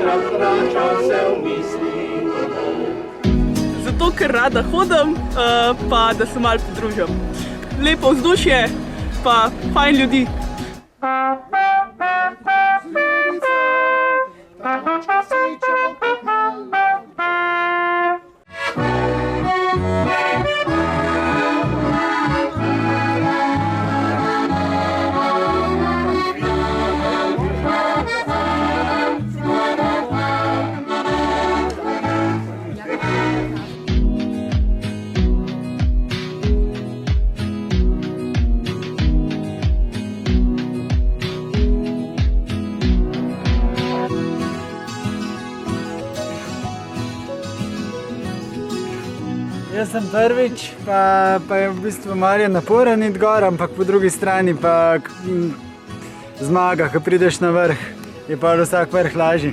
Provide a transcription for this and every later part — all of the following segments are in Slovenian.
takrat vrača se v misli. Zato, ker rada hodim, pa da se malo pridružim. Lepo vzdušje, pa fajn ljudi. Jaz sem prvič, pa je v bistvu malo naporen iti gor, ampak po drugi strani pa zmaga, ko prideš na vrh, je pa vsak vrh lažji.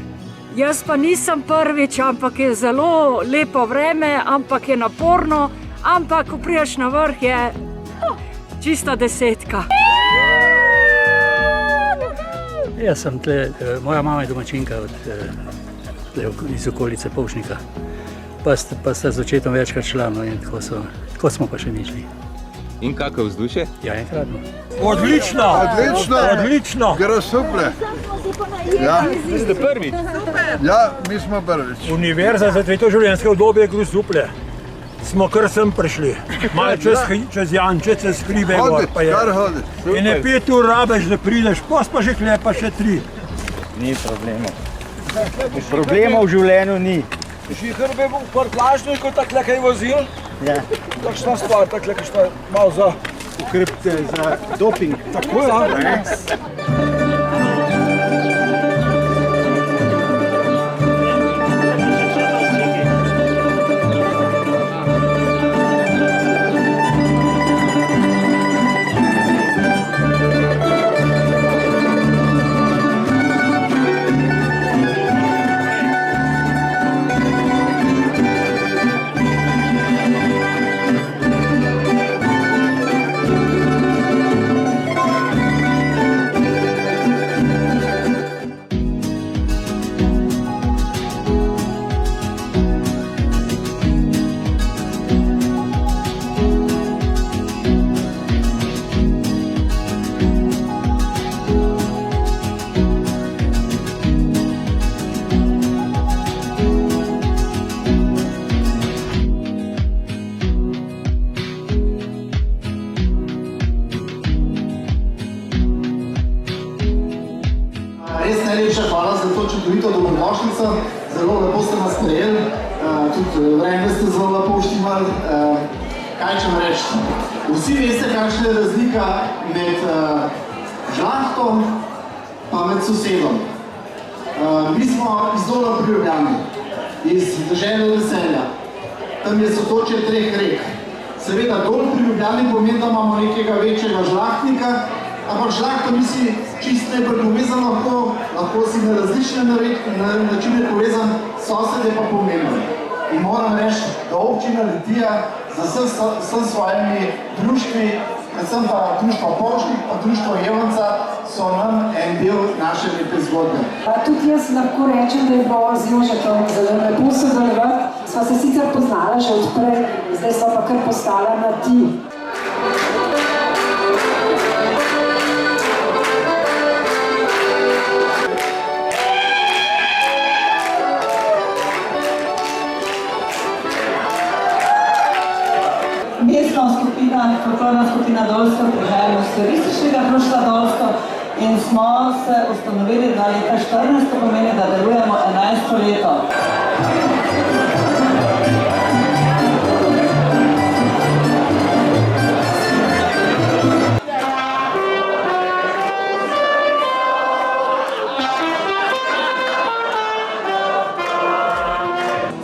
Jaz pa nisem prvič, ampak je zelo lepo vreme, ampak je naporno, ampak ko prideš na vrh je čista 10. Jaz sem tle, moja mama je domačinka iz okolice Polšnika. Pa sta z očetom večkrat šla, no, in tako smo pa še ničli. In kako vzdušje? Ja, enkratno. Odlično! Odlično! Gre super. Ja. Vi ste prvič? Ja, mi smo prvič. Univerza za tretje življenjske obdobje gre super. Smo kar sem prišli. Malo čez Janče, čez hribe gor pa je. Kar hodi. In je 5 ur rabeš, da prideš, pa še klepa še 3. Ni problemov. Problemov v življenju ni. Še hrbe v prtlažnju, ko takle kaj vozil? Ja. Takšna stvar, takle kaj šta malo za Ukrepite za doping. Tako je, Najlepša hvala za to čudovito dobrodošlico, zelo lepo ste nas sprejeli, tudi vreme ste zelo lepo vštimali. Kaj ćemo reči? Vsi veste, kakšna je razlika med žlahtom pa med sosedom. Mi smo iz Dola pri Ljubljani, iz dežele veselja. Tam je sotočje 3 rek. Seveda Dol pri Ljubljani pomeni, da imamo nekega večjega žlahtnika, ampak žlahta misli čisto najbolj povezan, lahko si na različne načine povezan, sosed je pa pomemben. In moram reči, da občina Litija z vsem svojimi društvi, predvsem pa društvo Polšnik pa društvo Jevanca, so nam en del naše lepe zgodbe. Tudi jaz lahko rečem, da je bilo z Jožetom zelo lepo sodelovati. Sva se sicer poznala že od prej, zdaj sva pa kar postala na ti. Mestna skupina, folklorna skupina Dolsko prihajamo iz turističnega društva Dolsko in smo se ustanovili na leta 14, to pomeni, da delujemo 11. leto.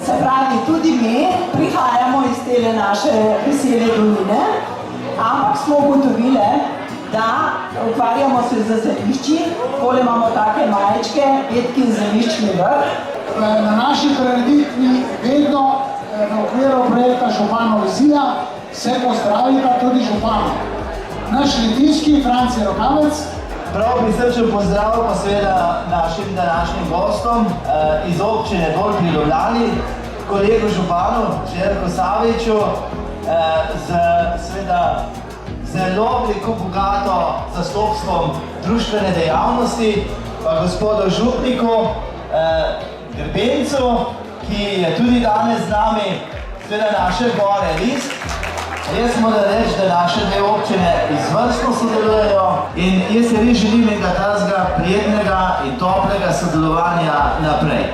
Se pravi, tudi mi prihajamo iz te naše vesele doline, ampak smo ugotovili, da ukvarjamo se z zelišči, takole imamo take majčke, Petkin zeliščni vrh. Na naši prireditvi vedno v okviru projekta Županova vizija se pozdravlja tudi župan. Naš litijski Franci Rokavec, Prav prisrčen pozdrav pa seveda našim današnjim gostom iz občine Dol pri Ljubljani, kolegu županu Željku Saviču, z seveda zelo veliko bogato zastopstvom društvene dejavnosti, pa gospodu župniku Grbencu, ki je tudi danes z nami, seveda naše gore list. Jaz moram reči, da naše dve občine izvrstno sodelujejo in jaz se res želim nekaj takega prijetnega in toplega sodelovanja naprej.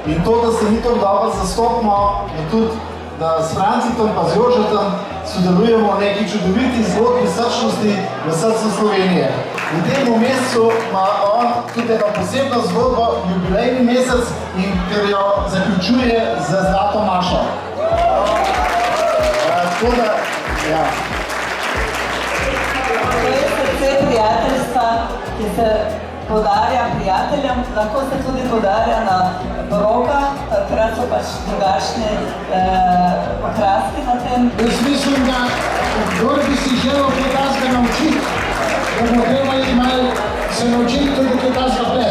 In to, da se mi tako dobro zastopimo, je tudi, da s Francitom pa z Jožetom sodelujemo v neki čudoviti zgodbi srčnosti v srcu Slovenije. V tem mesecu ima on tudi eno posebno zgodbo, jubilejni mesec, in ker jo zaključuje z Zlato mašo. Tako da, ja. To je srce prijateljstva, ki se podarja prijateljem, lahko se tudi podarja na porokah, takrat so pač drugačne okraski na tem. Jaz mislim, da kdor bi si želel kaj takega naučiti, da bo treba se naučiti tudi kaj takega prej.